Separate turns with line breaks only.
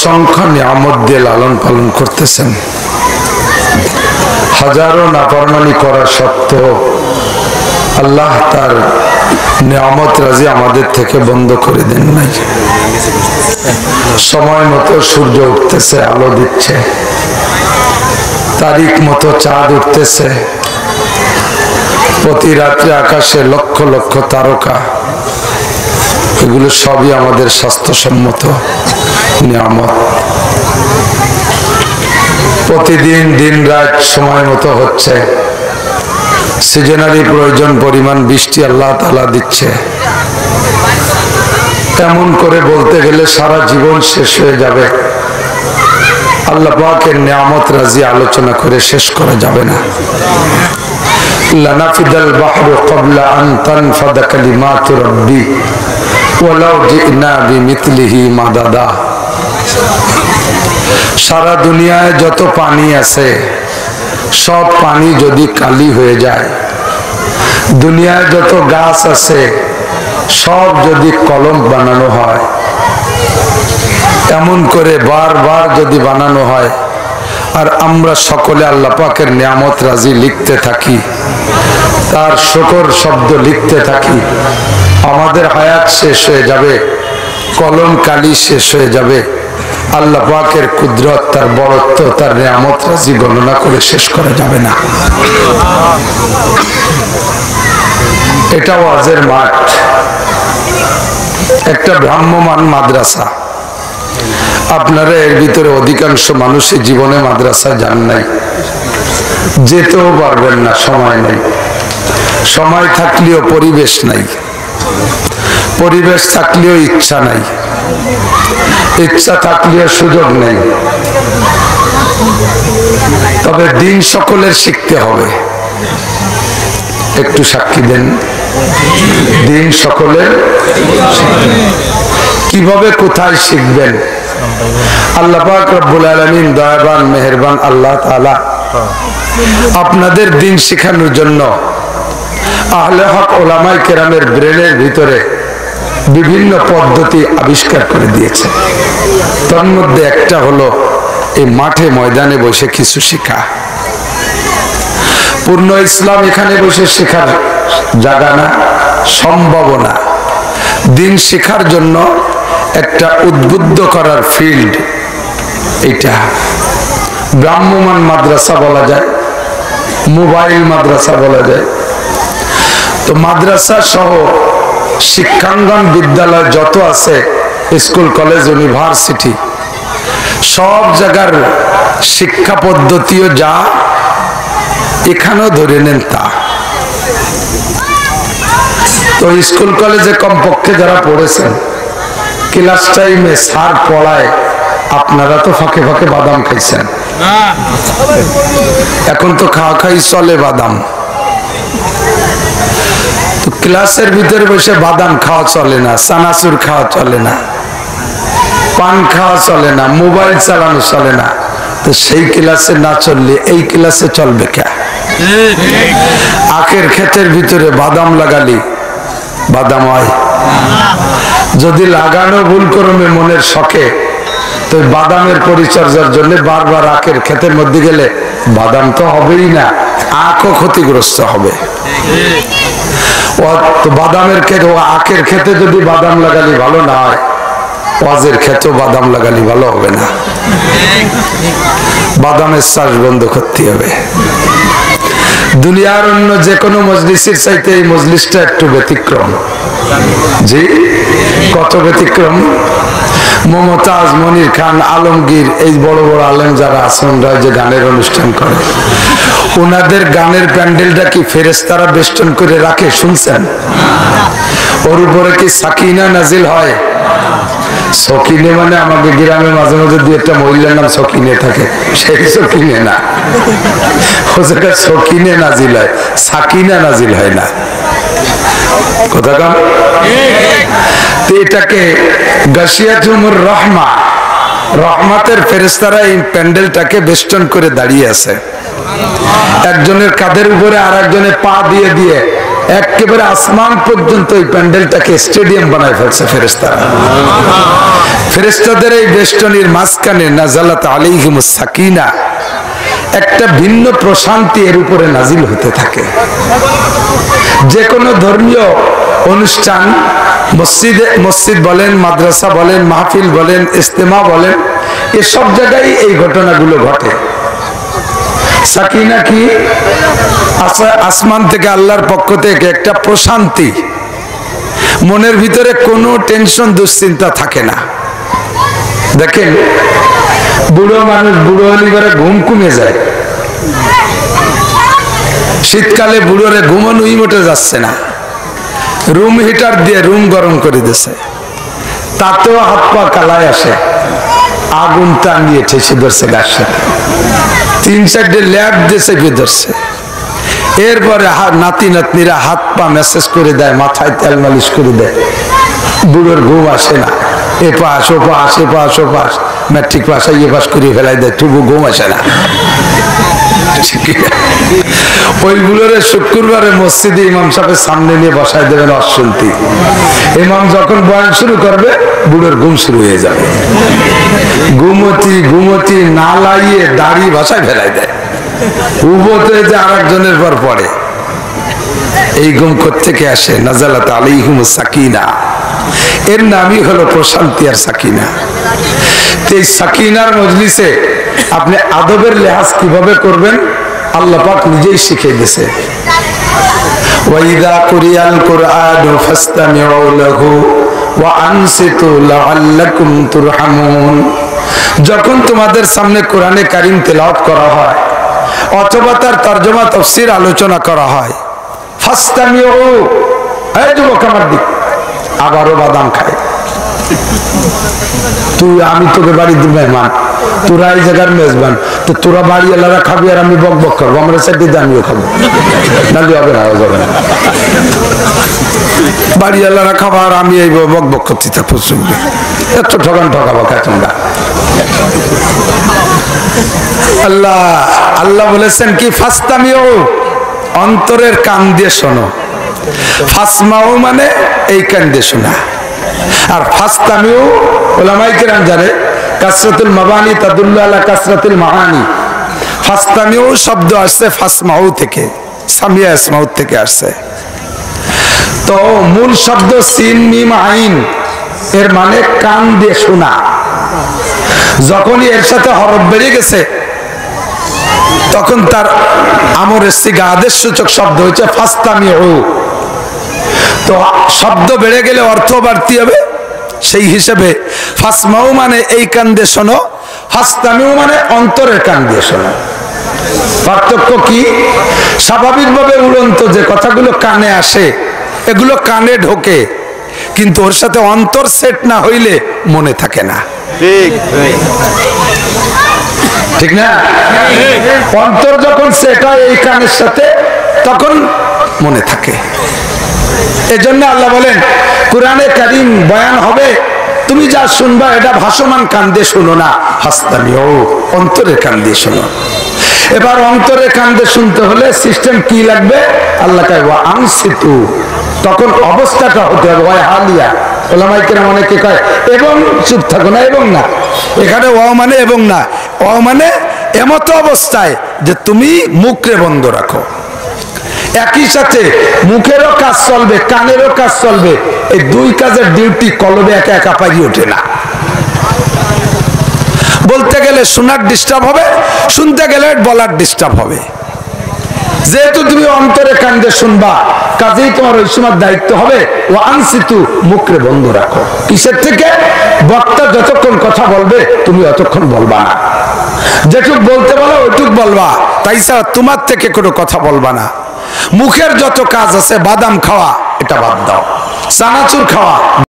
অসংখ্য নিয়ামত দিয়ে লালন পালন করতেছেন। হাজারো নাফরমানি করা সত্ত্বেও আল্লাহ তার নিয়ামত রাজি আমাদের থেকে বন্ধ করে দেন নাই। সময় মতো সূর্য উঠতেছে, আলো দিচ্ছে, তারিখ মতো চাঁদ উঠতেছে, প্রতি রাত্রে আকাশে লক্ষ লক্ষ তারকা, এগুলো সবই আমাদের স্বাস্থ্যসম্মত নিয়ামত। প্রতিদিন দিন রাত সময় মতো হচ্ছে, সিজনারি প্রয়োজন পরিমাণ বৃষ্টি আল্লাহ তাআলা দিচ্ছে। এমন করে বলতে গেলে সারা জীবন শেষ হয়ে যাবে, আল্লাহ পাকের নিয়ামত রাজি আলোচনা করে শেষ করা যাবে না। লানাফিদাল বাহরু ক্বাবলা আন তানফাদা কালিমাতু রাব্বি ওয়ালাউ জিনা বিমিথলিহি মাদাদা। সারা দুনিয়ায় যত পানি আছে সব পানি যদি কালি হয়ে যায়, দুনিয়ায় যত গাছ আছে সব যদি কলম বানানো হয়, এমন করে বারবার যদি বানানো হয়, আর আমরা সকলে আল্লাহ পাকের নিয়ামত রাজি লিখতে থাকি, তার শুকর শব্দ লিখতে থাকি, আমাদের হায়াত শেষ হয়ে যাবে, কলম কালি শেষ হয়ে যাবে। আল্লাহ পাকের কুদরত, তার বড়ত্ব, তার নিয়ামত রাজি গণনা করে শেষ করা যাবে না। এটা ওয়াজের মাঠ, একটা ভ্রাম্যমান মাদ্রাসা। আপনারা এর ভিতরে অধিকাংশ মানুষের জীবনে মাদ্রাসা যান নাই, যেতেও পারবেন না, সময় নেই। সময় থাকলেও পরিবেশ নাই, পরিবেশ থাকলেও ইচ্ছা নাই, ইচ্ছা থাকলেও সুযোগ নেই। তবে দিন সকলের শিখতে হবে। একটু সাক্ষী দেন, দিন সকলের। কিভাবে, কোথায় শিখবেন? আল্লাহ পাক রব্বুল আলামিন দয়াবান মেহেরবান আল্লাহ তাআলা আপনাদের দিন শেখানোর জন্য আহলে হক ওলামায়ে কেরামের ব্রেনের ভিতরে বিভিন্ন পদ্ধতি আবিষ্কার করে দিয়েছে। তার মধ্যে একটা হলো এই মাঠে ময়দানে বসে কিছু শেখা। পূর্ণ ইসলাম এখানে বসে শেখার জায়গা না, সম্ভাবনা। দিন শেখার জন্য একটা উদ্বুদ্ধ করার ফিল্ড এটা। ভ্রাম্যমান মাদ্রাসা বলা যায়, মোবাইল মাদ্রাসা বলা যায়। তো মাদ্রাসা সহ শিক্ষাঙ্গন বিদ্যালয় যত আছে, স্কুল কলেজ ইউনিভার্সিটি, সব জায়গার শিক্ষা পদ্ধতিও যা এখানেও ধরে নেন তা। তো স্কুল কলেজে কমপক্ষে যারা পড়েছেন, ক্লাস টাইমে স্যার পড়ায়, আপনারা তো ফাঁকে ফাঁকে বাদাম খাইছেন। এখন তো খাওয়া খাই চলে বাদাম। তো ক্লাসের ভিতরে বসে বাদাম খাওয়া চলে না, চানাচুর খাওয়া চলে না, পান খাওয়া চলে না, মোবাইল চালানো চলে না। তো সেই ক্লাসে না চললে এই ক্লাসে চলবে কে? আখের ক্ষেতের ভিতরে বাদাম লাগালি বাদাম হয়? যদি লাগানো ভুল ক্রমে মনের শখে, তো বাদামের পরিচর্যার জন্য বারবার আখের ক্ষেতের মধ্যে গেলে বাদাম তো হবেই না, আখও ক্ষতিগ্রস্ত হবে। তো বাদামের ক্ষেতে, আখের ক্ষেতে যদি বাদাম লাগালি ভালো না হয়, ওয়াজের ক্ষেতেও বাদাম লাগালি ভালো হবে না। বাদামের চাষ বন্ধ করতে হবে। দুনিয়ার অন্য যে কোনো মজলিসের চাইতে এই মজলিসটা একটু ব্যতিক্রম। জি, কত ব্যতিক্রম! মমতাজ, মনির খান, আলমগীর, এই বড় বড় আলেম যারা আছেন, যে গানের অনুষ্ঠান করে, ওনাদের গানের প্যান্ডেলটা কি ফেরেশতারা বেষ্টন করে রাখে? শুনছেন? ওর উপরে কি সাকিনা নাজিল হয়? সকিনে মানে আমাদের গ্রামে মাঝে মাঝে দু একটা মহিলার নাম সকিনে থাকে, সেই সকিনে না, ও জায়গায় সকিনে নাজিল হয়, সাকিনা নাজিল হয় না। কথা কম। এটাকে গাশিয়াতুমুর রহমা, রহমতের ফেরেশতারা এই প্যান্ডেলটাকে বেষ্টন করে দাঁড়িয়ে আছে। একজনের কাঁধের উপরে আর একজনের পা দিয়ে দিয়ে একেবারে আসমান পর্যন্ত এই প্যান্ডেলটাকে স্টেডিয়াম বানায় ফেলছে ফেরেশতারা। ফেরেশতাদের এই বেষ্টনীর মাঝখানে নাজালাত আলাইহিমুস সাকিনা, একটা ভিন্ন প্রশান্তি এর উপরে নাজিল হতে থাকে। যে কোনো ধর্মীয় অনুষ্ঠান, মসজিদ বলেন, মাদ্রাসা বলেন, মাহফিল বলেন, ইজতেমা বলেন, এসব জায়গায় এই ঘটনাগুলো ঘটে। সাকিনা কি? আসমান থেকে আল্লাহর পক্ষ থেকে একটা প্রশান্তি, মনের ভিতরে কোনো টেনশন দুশ্চিন্তা থাকে না। দেখেন বুড়ো মানুষ, বুড়ো হলে করে ঘুম কমে যায়। শীতকালে বুড়োরে ঘুমানোই মোটে যাচ্ছে না, রুম হিটার দিয়ে রুম গরম করে দিছে, তাতেও হাত পা কালায় আসে, আগুন টানিয়ে ঠেসে ধরছে গাছ সাথে, 3-4টে ল্যাব দিয়ে চেপে ধরছে। এরপরে নাতি নাতনিরা হাত পা মেসেজ করে দেয়, মাথায় তেল মালিশ করে দেয়, বুড়োর ঘুম আসে না। এ পাশ ও পাশ, এ পাশ ও পাশ, ম্যাট্রিক পাস ইয়ে পাস করে ফেলাই দেয়, তবু ঘুম আসে না। ওইগুলোরে শুক্রবারে মসজিদে ইমাম সাহেবের সামনে নিয়ে বসায় দেবেন অশুনতি। ইমাম যখন বয়ান শুরু করবে, বুড়োর ঘুম শুরু হয়ে যাবে। ঘুমতি না লাইয়ে দাড়ি ভাষায় ফেলাই দেয়, উবতে যে আরেকজনের পর পড়ে। এই ঘুম কোত্থেকে আসে? নাজালাত আলাইহিমুস সাকিনা, এর নামই হলো প্রশান্তি আর সাকিনা। এই সাকিনার মজলিসে আপনি আদবের লিহাজ কিভাবে করবেন আল্লাহ পাক নিজেই শিখিয়ে দিয়েছে। ওয়াইদা কুরিয়াল কুরআনু ফাসতামিউ লাহু ওয়া আনসিতু লাআল্লাকুম তুরহামুন। যখন তোমাদের সামনে কোরআনে কারীম তেলাওয়াত করা হয় অথবা তার তরজমা তাফসীর আলোচনা করা হয়, ফাসতামিউ, এই যুবক আমার দিক, আবারও বাদাম খায়। তুই, আমি তোকে বাড়ির মেহমান, তোরা এই জায়গার মেজবান, তো তোরা বাড়ি এলাকা খাবি আর আমি বক বক খাবো, আমরা সাইডে আমিও খাবো, নালি হবে না, যাবে না। বাড়ি এলাকা খাবো আর আমি এই বক বক করছি, তা শুনবে এত ঠকান ঠকাবো খায় তোমরা। আল্লাহ আল্লাহ বলেছেন কি? ফাসতামিউ, অন্তরের কান দিয়ে শোনো। ফাসমাউ মানে এই কান দিয়ে শোনা। আর ফাসতামিউ উলামায়ে কেরাম জানে কাসরাতুল মাবানি তাদুল্লু আলা কাসরাতুল মাআনি। ফাসতামিউ শব্দ আসছে ফাসমাউ থেকে, সামিয়া ইসমাউ থেকে আসছে। তো মূল শব্দ সিন মিম আইন, এর মানে কান দিয়ে শোনা। যখনই এর সাথে হরফ বেড়ে গেছে তখন তার আমর সিগা আদেশ সূচক শব্দ হচ্ছে ফাসতামিউ। তো শব্দ বেড়ে গেলে অর্থ বাড়তি হবে, সেই হিসেবে ফাসমাউ মানে এই কান দিয়ে শোনো, ফাসতামিউ মানে অন্তরের কান দিয়ে শোনো। পার্থক্য কি? স্বাভাবিকভাবে উড়ন্ত যে কথাগুলো কানে আসে এগুলো কানে ঢোকে, কিন্তু ওর সাথে অন্তর সেট না হইলে মনে থাকে না। ঠিক না? অন্তর যখন সেট হয় এই কানের সাথে তখন মনে থাকে। এজন্য আল্লাহ বলেন কুরআনে কারীম বয়ান হবে, তুমি যা শুনবা এটা ভাসমান কান দিয়ে শোনো না, ফাসতামিউ, অন্তরের কান দিয়ে শোনো। এবার অন্তরের কান দিয়ে শুনতে হলে সিস্টেম কি লাগবে? আল্লাহ কয় ওয়া আনসিতু, তখন অবস্থাটা হতে হবে ওয়া হালিয়া। ওলামায়ে কেরাম অনেকে কয় এবং চুপ থাকো না, এবং না, এখানে ওয়া মানে এবং না, ওয়া মানে এমত অবস্থায় যে তুমি মুখে বন্ধ রাখো। একই সাথে মুখেরও কাজ চলবে, কানেরও কাজ চলবে, এই দুই কাজের ডিউটি কলবে একা একা পারি ওঠে না। বলতে গেলে শোনার ডিস্টার্ব হবে, শুনতে গেলে বলার ডিস্টার্ব হবে। যেহেতু তুমি অন্তরে কান দিয়ে শুনবা, কাজেই তোমার ওই সময় দায়িত্ব হবে ও আনসিতু, মুখে বন্ধ রাখো। কিসের থেকে? বক্তা যতক্ষণ কথা বলবে তুমি অতক্ষণ বলবা না, যেটুক বলতে বলো ওইটুক বলবা, তাই ছাড়া তোমার থেকে কোনো কথা বলবা না। মুখের যত কাজ আছে, বাদাম খাওয়া এটা বাদ দাও, চানাচুর খাওয়া